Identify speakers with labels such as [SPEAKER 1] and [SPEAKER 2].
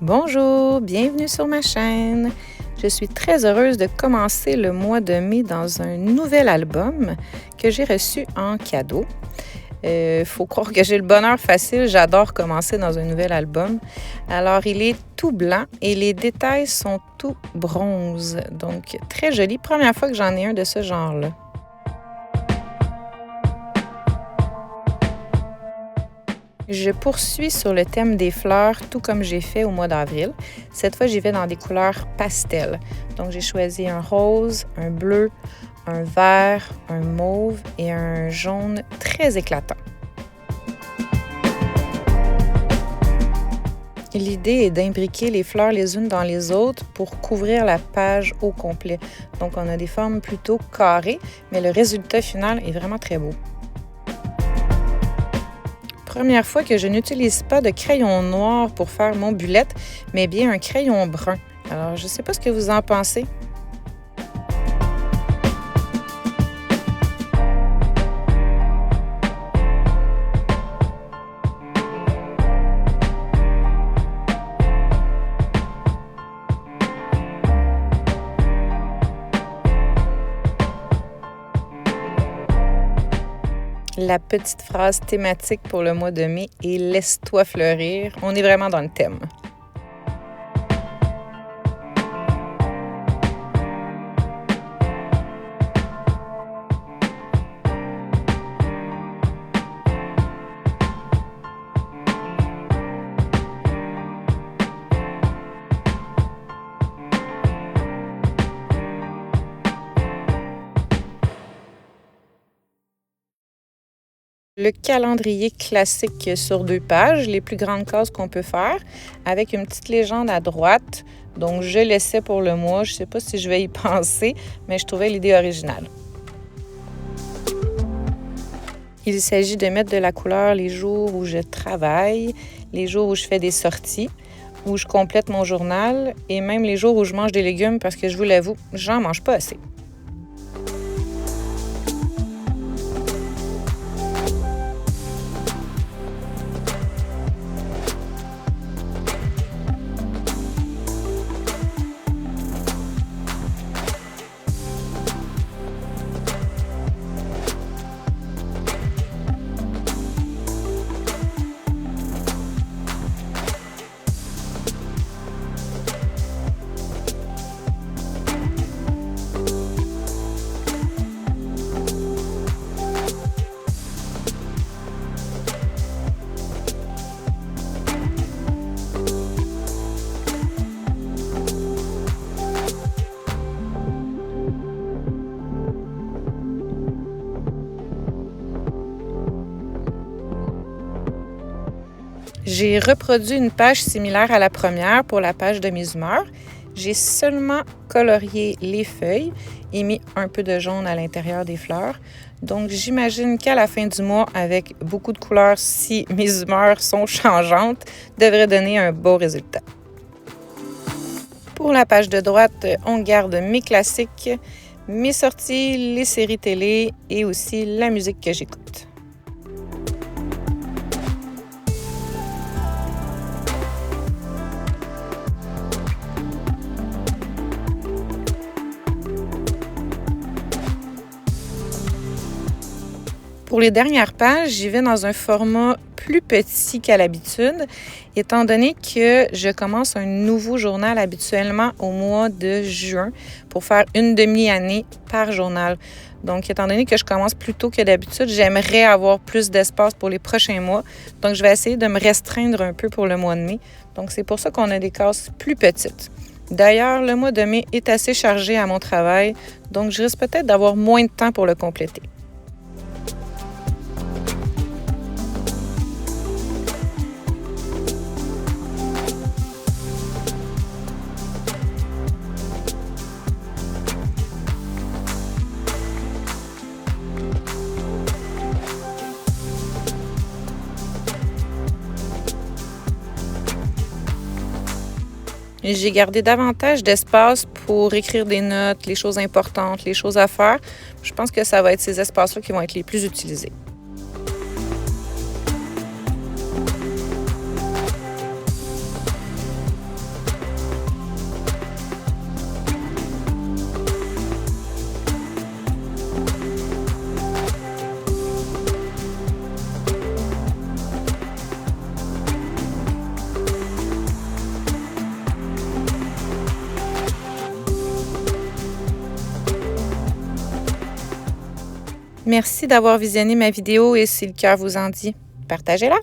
[SPEAKER 1] Bonjour, bienvenue sur ma chaîne. Je suis très heureuse de commencer le mois de mai dans un nouvel album que j'ai reçu en cadeau. Faut croire que j'ai le bonheur facile, j'adore commencer dans un nouvel album. Alors, il est tout blanc et les détails sont tout bronze, donc très joli. Première fois que j'en ai un de ce genre-là. Je poursuis sur le thème des fleurs, tout comme j'ai fait au mois d'avril. Cette fois, j'y vais dans des couleurs pastel. Donc, j'ai choisi un rose, un bleu, un vert, un mauve et un jaune très éclatant. L'idée est d'imbriquer les fleurs les unes dans les autres pour couvrir la page au complet. Donc, on a des formes plutôt carrées, mais le résultat final est vraiment très beau. Première fois que je n'utilise pas de crayon noir pour faire mon bullet, mais bien un crayon brun. Alors, je ne sais pas ce que vous en pensez. La petite phrase thématique pour le mois de mai est « Laisse-toi fleurir ». On est vraiment dans le thème. Le calendrier classique sur 2 pages, les plus grandes cases qu'on peut faire, avec une petite légende à droite. Donc, je laissais pour le mois. Je ne sais pas si je vais y penser, mais je trouvais l'idée originale. Il s'agit de mettre de la couleur les jours où je travaille, les jours où je fais des sorties, où je complète mon journal et même les jours où je mange des légumes parce que je vous l'avoue, j'en mange pas assez. J'ai reproduit une page similaire à la première pour la page de mes humeurs. J'ai seulement colorié les feuilles et mis un peu de jaune à l'intérieur des fleurs. Donc, j'imagine qu'à la fin du mois, avec beaucoup de couleurs, si mes humeurs sont changeantes, devrait donner un beau résultat. Pour la page de droite, on garde mes classiques, mes sorties, les séries télé et aussi la musique que j'écoute. Pour les dernières pages, j'y vais dans un format plus petit qu'à l'habitude, étant donné que je commence un nouveau journal habituellement au mois de juin pour faire une demi-année par journal. Donc, étant donné que je commence plus tôt que d'habitude, j'aimerais avoir plus d'espace pour les prochains mois. Donc, je vais essayer de me restreindre un peu pour le mois de mai. Donc, c'est pour ça qu'on a des cases plus petites. D'ailleurs, le mois de mai est assez chargé à mon travail, donc je risque peut-être d'avoir moins de temps pour le compléter. J'ai gardé davantage d'espace pour écrire des notes, les choses importantes, les choses à faire. Je pense que ça va être ces espaces-là qui vont être les plus utilisés. Merci d'avoir visionné ma vidéo et si le cœur vous en dit, partagez-la.